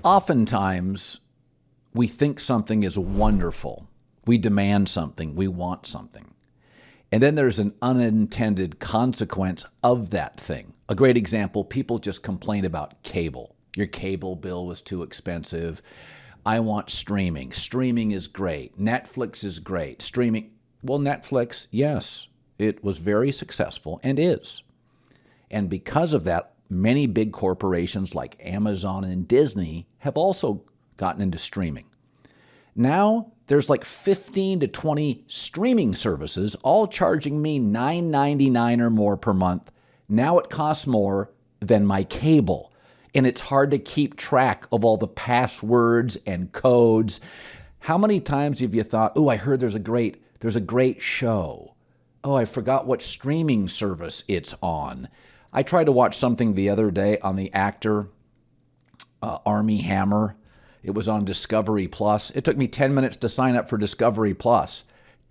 Oftentimes, we think something is wonderful. We demand something. We want something. And then there's an unintended consequence of that thing. A great example, people just complain about cable. Your cable bill was too expensive. I want streaming. Streaming is great. Netflix is great. Streaming, well, Netflix, yes, it was very successful and is. And because of that, many big corporations like Amazon and Disney have also gotten into streaming. Now, there's like 15 to 20 streaming services, all charging me $9.99 or more per month. Now it costs more than my cable. And it's hard to keep track of all the passwords and codes. How many times have you thought, oh, I heard there's a great show. Oh, I forgot what streaming service it's on. I tried to watch something the other day on the actor Armie Hammer. It was on Discovery Plus. It took me 10 minutes to sign up for Discovery Plus.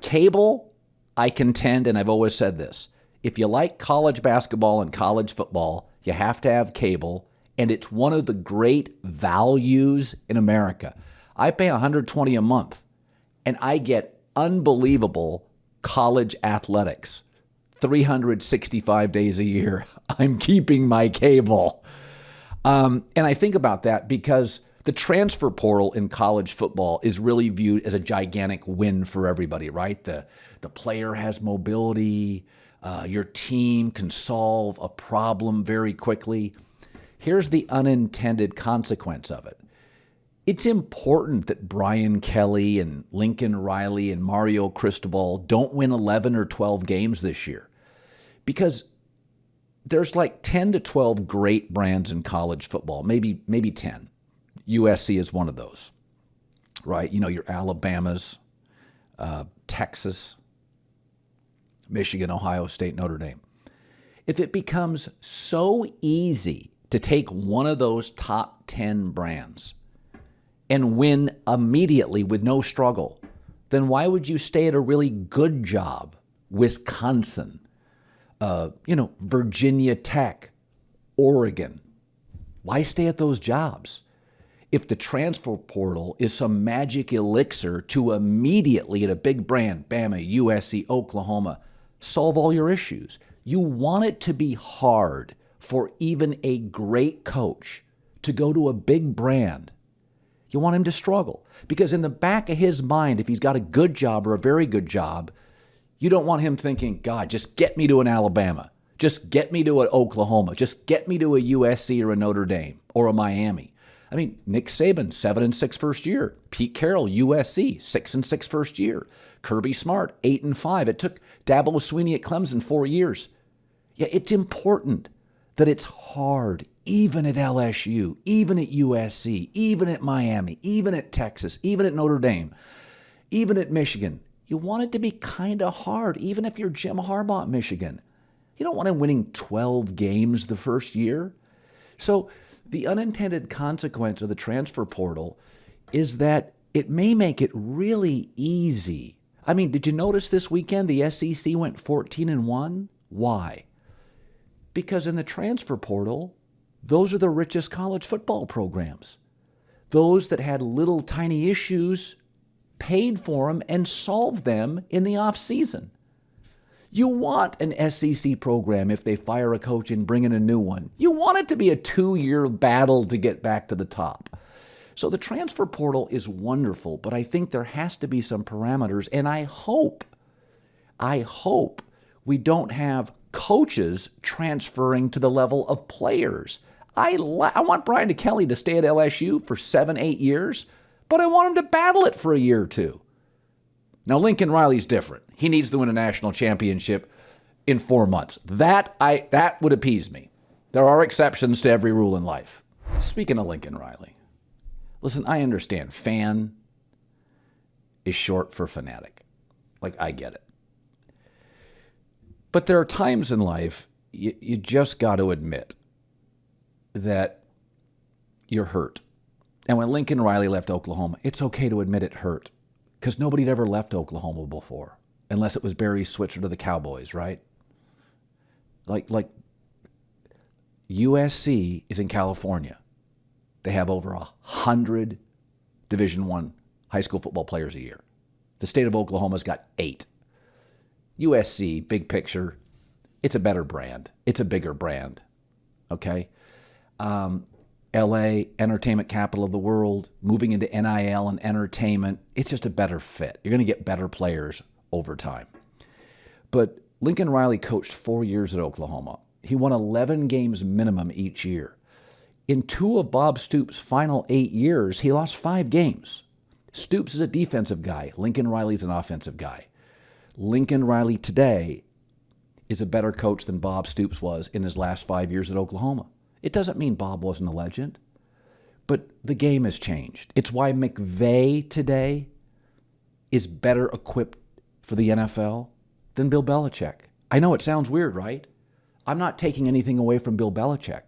Cable, I contend, and I've always said this, if you like college basketball and college football, you have to have cable, and it's one of the great values in America. I pay $120 a month, and I get unbelievable college athletics. 365 days a year, I'm keeping my cable. And I think about that because the transfer portal in college football is really viewed as a gigantic win for everybody, right? The player has mobility. Your team can solve a problem very quickly. Here's the unintended consequence of it. It's important that Brian Kelly and Lincoln Riley and Mario Cristobal don't win 11 or 12 games this year because there's like 10 to 12 great brands in college football, maybe 10. USC is one of those, right? You know, your Alabamas, Texas, Michigan, Ohio State, Notre Dame. If it becomes so easy to take one of those top 10 brands and win immediately with no struggle, then why would you stay at a really good job? Wisconsin, Virginia Tech, Oregon. Why stay at those jobs? If the transfer portal is some magic elixir to immediately at a big brand, Bama, USC, Oklahoma, solve all your issues. You want it to be hard for even a great coach to go to a big brand. You want him to struggle because in the back of his mind, if he's got a good job or a very good job, you don't want him thinking, God, just get me to an Alabama. Just get me to an Oklahoma. Just get me to a USC or a Notre Dame or a Miami. I mean, Nick Saban, 7-6 first year. Pete Carroll, USC, 6-6 first year. Kirby Smart, 8-5. It took Dabo Swinney at Clemson 4 years. Yeah, it's important that it's hard, even at LSU, even at USC, even at Miami, even at Texas, even at Notre Dame, even at Michigan. You want it to be kind of hard, even if you're Jim Harbaugh at Michigan. You don't want him winning 12 games the first year. So the unintended consequence of the transfer portal is that it may make it really easy. I mean, did you notice this weekend the SEC went 14-1? Why? Because in the transfer portal, those are the richest college football programs. Those that had little tiny issues paid for them and solved them in the offseason. You want an SEC program, if they fire a coach and bring in a new one, you want it to be a 2-year battle to get back to the top. So the transfer portal is wonderful, but I think there has to be some parameters, and I hope we don't have coaches transferring to the level of players. I want Brian Kelly to stay at LSU for 7-8 years, but I want him to battle it for a year or two. Now, Lincoln Riley's different. He needs to win a national championship in 4 months. That would appease me. There are exceptions to every rule in life. Speaking of Lincoln Riley, listen, I understand fan is short for fanatic. Like, I get it. But there are times in life you just got to admit that you're hurt. And when Lincoln Riley left Oklahoma, it's okay to admit it hurt because nobody had ever left Oklahoma before, unless it was Barry Switzer to the Cowboys, right? Like USC is in California. they have over 100 Division I high school football players a year. The state of Oklahoma's got 8. USC, big picture, it's a better brand. It's a bigger brand, okay? LA, entertainment capital of the world, moving into NIL and entertainment, it's just a better fit. You're going to get better players over time. But Lincoln Riley coached 4 years at Oklahoma. He won 11 games minimum each year. In 2 of Bob Stoops' final 8 years, he lost 5 games. Stoops is a defensive guy. Lincoln Riley's an offensive guy. Lincoln Riley today is a better coach than Bob Stoops was in his last 5 years at Oklahoma. It doesn't mean Bob wasn't a legend, but the game has changed. It's why McVay today is better equipped for the NFL than Bill Belichick. I know it sounds weird, right? I'm not taking anything away from Bill Belichick.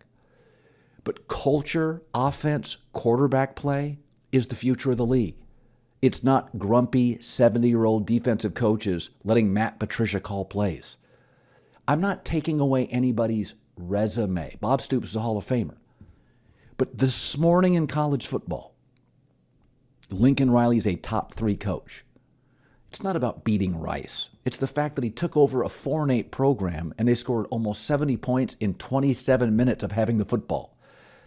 But culture, offense, quarterback play is the future of the league. It's not grumpy 70-year-old defensive coaches letting Matt Patricia call plays. I'm not taking away anybody's resume. Bob Stoops is a Hall of Famer. But this morning in college football, Lincoln Riley is a top 3 coach. It's not about beating Rice. It's the fact that he took over a 4-8 program and they scored almost 70 points in 27 minutes of having the football.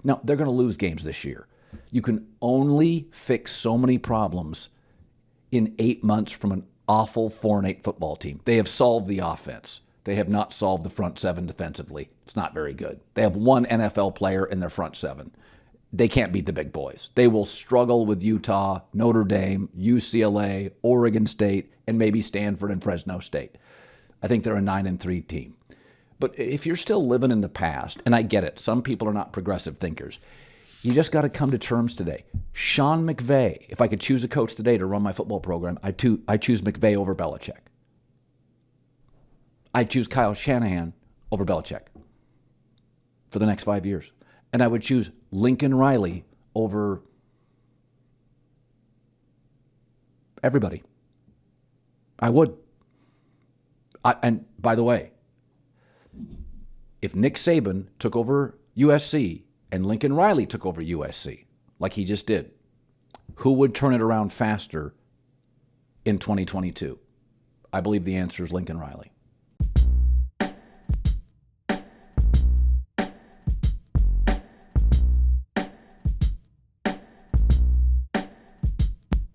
Now, they're going to lose games this year. You can only fix so many problems in 8 months from an awful 4-8 football team. They have solved the offense. They have not solved the front 7 defensively. It's not very good. They have 1 NFL player in their front 7. They can't beat the big boys. They will struggle with Utah, Notre Dame, UCLA, Oregon State, and maybe Stanford and Fresno State. I think they're a 9-3 team. But if you're still living in the past, and I get it, some people are not progressive thinkers, you just got to come to terms today. Sean McVay, if I could choose a coach today to run my football program, I choose McVay over Belichick. I'd choose Kyle Shanahan over Belichick for the next 5 years. And I would choose Lincoln Riley over everybody. I would. And by the way, if Nick Saban took over USC and Lincoln Riley took over USC, like he just did, who would turn it around faster in 2022? I believe the answer is Lincoln Riley.